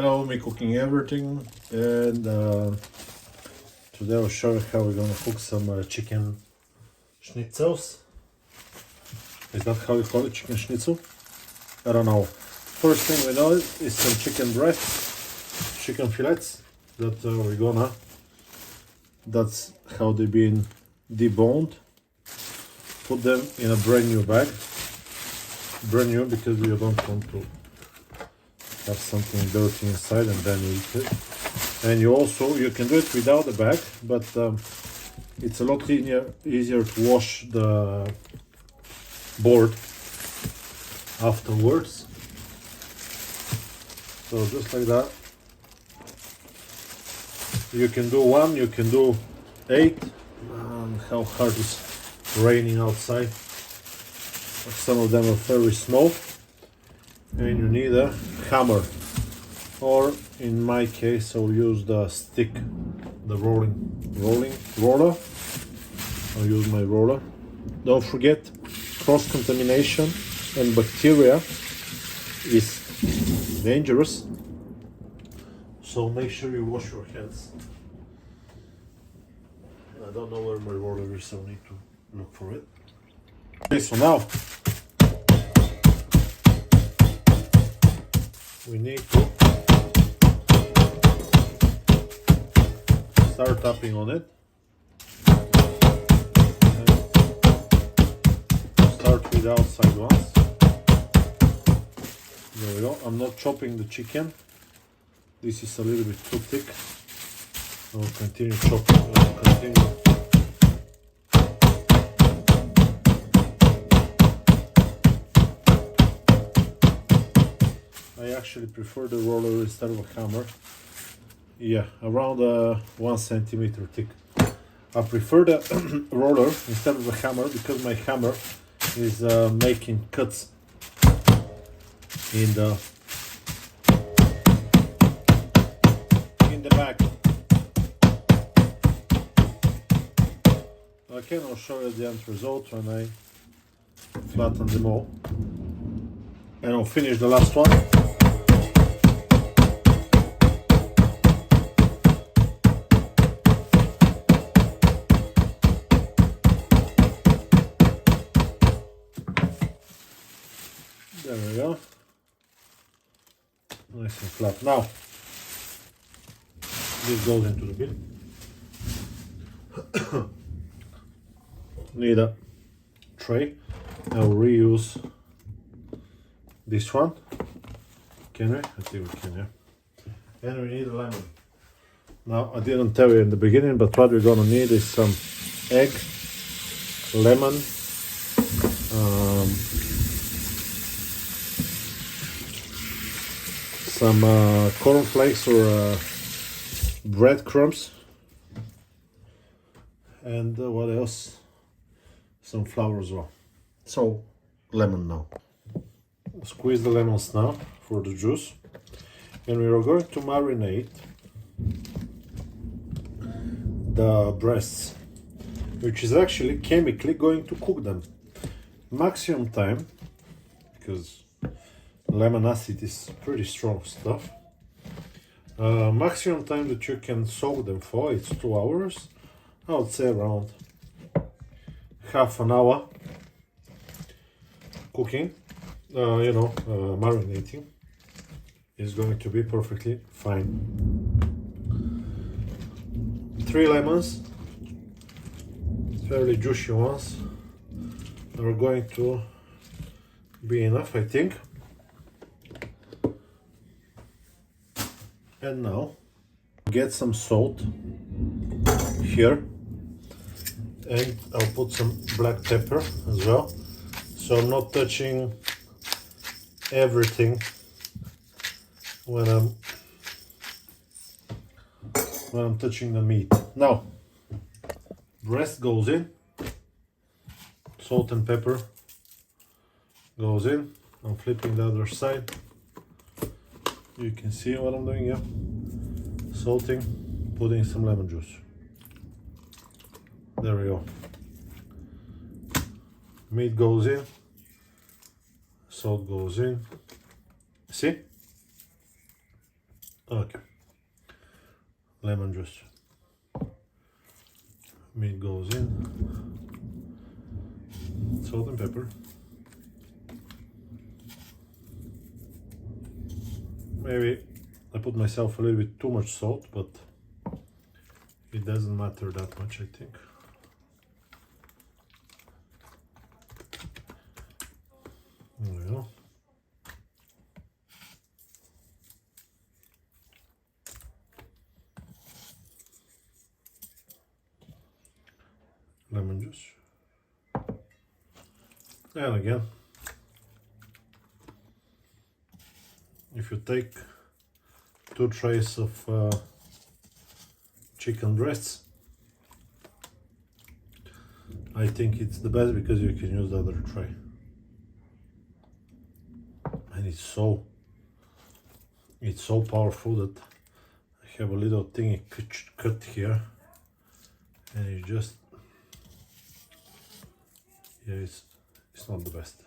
Hello, me cooking everything, and today I'll show you how we're gonna cook some chicken schnitzels. Is that how you call it, chicken schnitzel? I don't know. First thing we know is some chicken breasts, chicken fillets that we're gonna. That's how they've been deboned. Put them in a brand new bag. Brand new because we don't want to have something dirty inside and then you eat it. And you can do it without the bag, but it's a lot easier to wash the board afterwards. So just like that. You can do one, you can do 8. How hard is raining outside. Some of them are very small. And you need a hammer, or in my case I'll use the stick, the rolling roller. I'll use my roller. Don't forget, cross-contamination and bacteria is dangerous, so make sure you wash your hands. I don't know where my roller is, so I need to look for it. Okay, so now we need to start tapping on it. Start with the outside ones. There we go. I'm not chopping the chicken. This is a little bit too thick. I'll continue chopping. I actually prefer the roller instead of a hammer. Yeah, around 1 centimeter thick. I prefer the roller instead of the hammer because my hammer is making cuts in the back. Okay, I'll show you the end result when I flatten them all. And I'll finish the last one. There we go. Nice and flat. Now, this goes into the bin. Need a tray. I'll reuse this one. Can we? I think we can, yeah. And we need a lemon. Now, I didn't tell you in the beginning, but what we're gonna need is some egg, lemon, some cornflakes or breadcrumbs, and what else? Some flour as well. So, lemon now. Squeeze the lemons now for the juice, and we are going to marinate the breasts, which is actually chemically going to cook them. Maximum time, because lemon acid is pretty strong stuff. Maximum time that you can soak them for, it's 2 hours. I would say around half an hour cooking, marinating is going to be perfectly fine. 3 lemons, fairly juicy ones, are going to be enough, I think. And now get some salt here, and I'll put some black pepper as well, so I'm not touching everything when I'm touching the meat. Now, breast goes in, salt and pepper goes in. I'm flipping the other side. You can see what I'm doing, yeah. Salting, putting some lemon juice. There we go. Meat goes in, salt goes in. See? Okay. Lemon juice. Meat goes in. Salt and pepper. Maybe I put myself a little bit too much salt, but it doesn't matter that much, I think. There we go. Lemon juice. And again, if you take 2 trays of chicken breasts, I think it's the best because you can use the other tray. And it's so powerful that I have a little thingy cut here, and it just, yeah, it's not the best.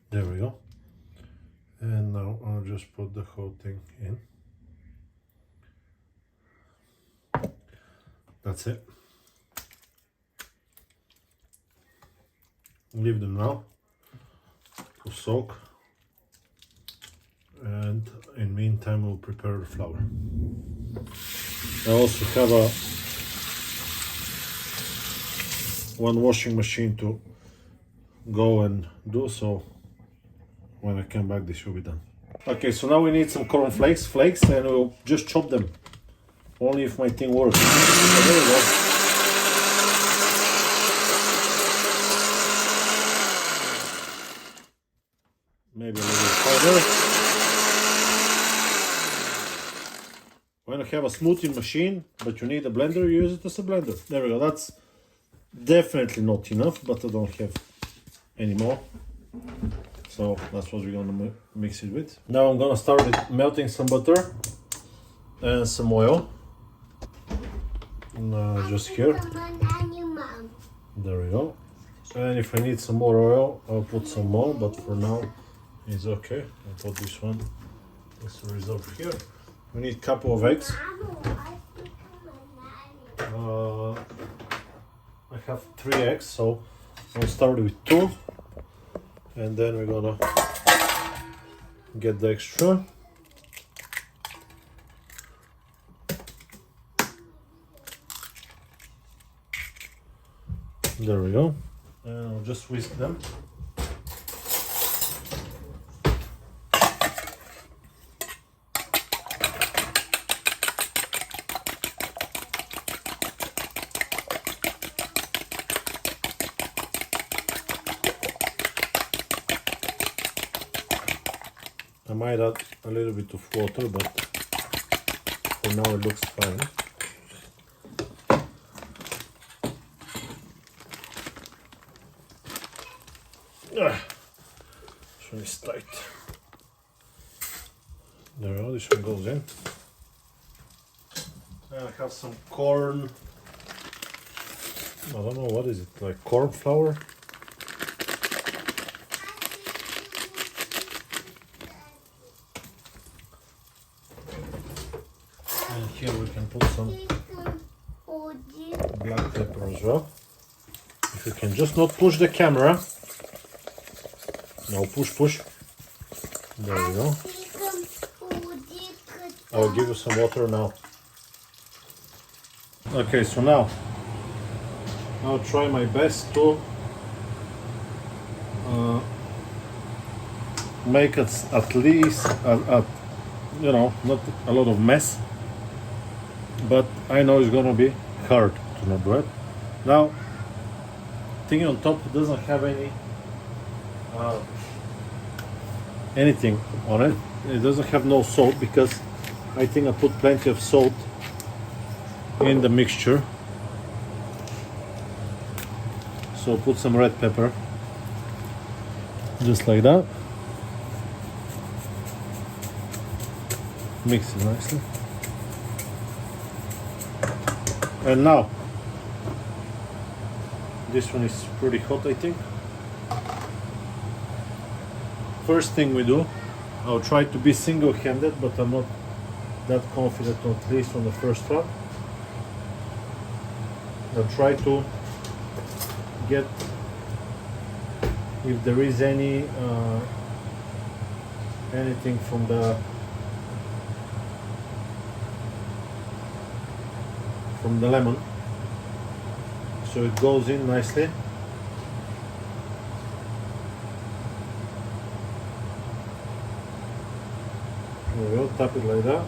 There we go. And now I'll just put the whole thing in. That's it. Leave them now to soak, and in meantime we'll prepare the flour. I also have one washing machine to go and do, so when I come back this will be done. Okay, so now we need some corn flakes, and we'll just chop them. Only if my thing works. So there we go. Maybe a little further. When you have a smoothing machine, but you need a blender, you use it as a blender. There we go. That's definitely not enough, but I don't have any more. So that's what we're gonna mix it with. Now I'm gonna start with melting some butter and some oil. Just here. There we go. And if I need some more oil, I'll put some more, but for now it's okay. I'll put this one as a reserve here. We need a couple of eggs. I have 3 eggs, so I'll start with 2, and then we're gonna get the extra. There we go. And I'll just whisk them. I might add a little bit of water, but for now it looks fine. This one is tight. There we go, this one goes in. And I have some corn, I don't know what is it, like corn flour. And here we can put some black pepper as well. If you can just not push the camera. No, push. There we go. I'll give you some water now. Okay, so now I'll try my best to make it at least, you know, not a lot of mess, but I know it's gonna be hard to not do it. Now, thing on top doesn't have anything on it. It doesn't have no salt because I think I put plenty of salt in the mixture. So put some red pepper, just like that. Mix it nicely. And now, this one is pretty hot, I think. First thing we do, I'll try to be single-handed, but I'm not that confident, at least on the first one. I'll try to get if there is anything from the lemon, so it goes in nicely. There we go, tap it like that.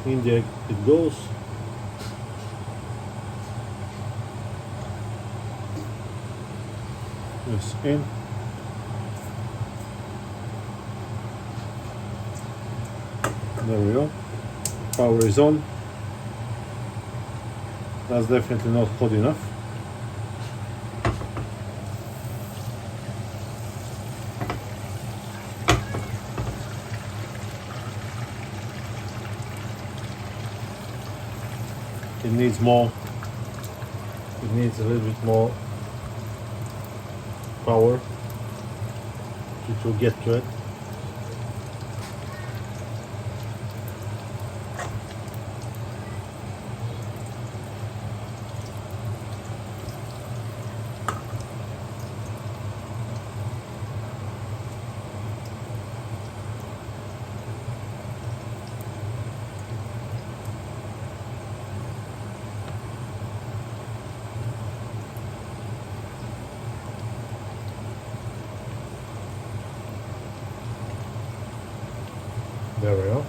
In there it goes. Yes, in. There we go. Power is on. That's definitely not hot enough. It needs more. It needs a little bit more power to get to it. There we go.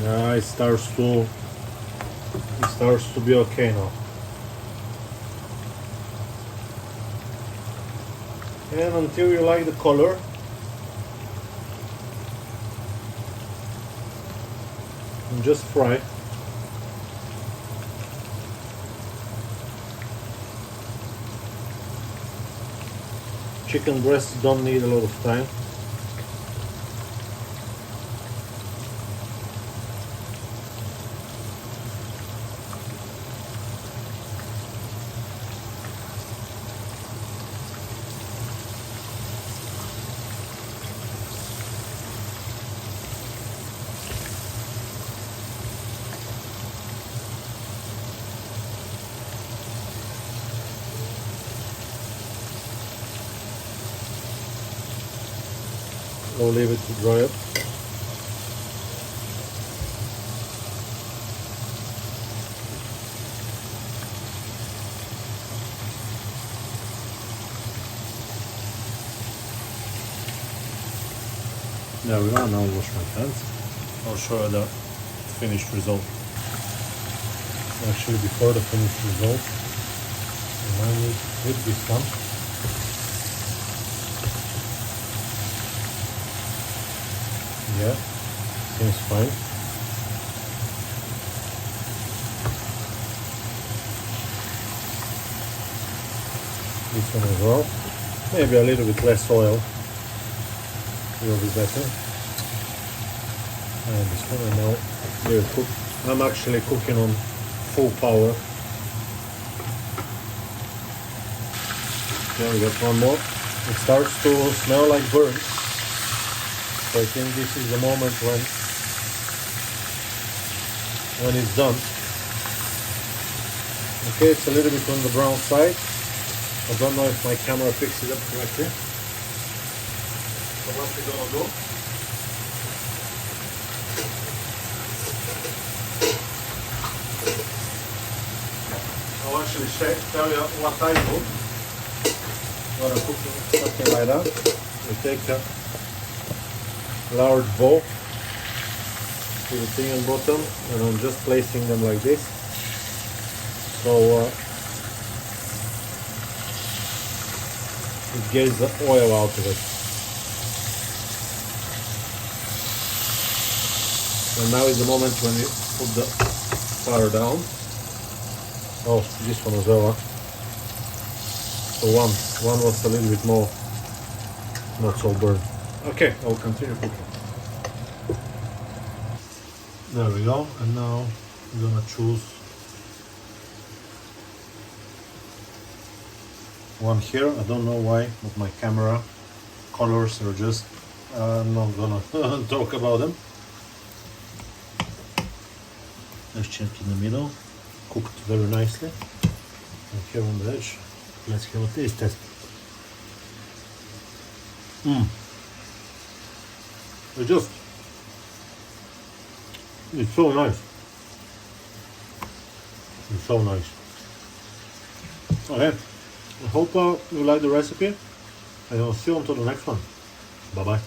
Yeah, it starts to be okay now. And until you like the color, and just fry. Chicken breasts don't need a lot of time. I'll leave it to dry up. There we go, now I'll wash my hands. I'll show you the finished result. Actually, before the finished result, I might need to flip this one. Yeah, seems fine. This one as well. Maybe a little bit less oil will be better. And this one I know they're cooked. I'm actually cooking on full power. There we got one more. It starts to smell like burnt. So I think this is the moment when it's done. Okay, it's a little bit on the brown side. I don't know if my camera picks it up correctly. So what we're gonna do? I'll actually tell you what I do. When I'm cooking something like that, I take a large bowl with the thing on bottom, and I'm just placing them like this. So it gets the oil out of it. And now is the moment when you put the fire down. Oh, this one as well. So one was a little bit more not so burned. Okay, I'll continue cooking. There we go, and now I'm gonna choose one here. I don't know why, but my camera colors are just, I'm not gonna talk about them. Let's check in the middle, cooked very nicely. And here on the edge, let's have a taste test. It's so nice. It's so nice. Okay, I hope you like the recipe, and I'll see you until the next one. Bye bye.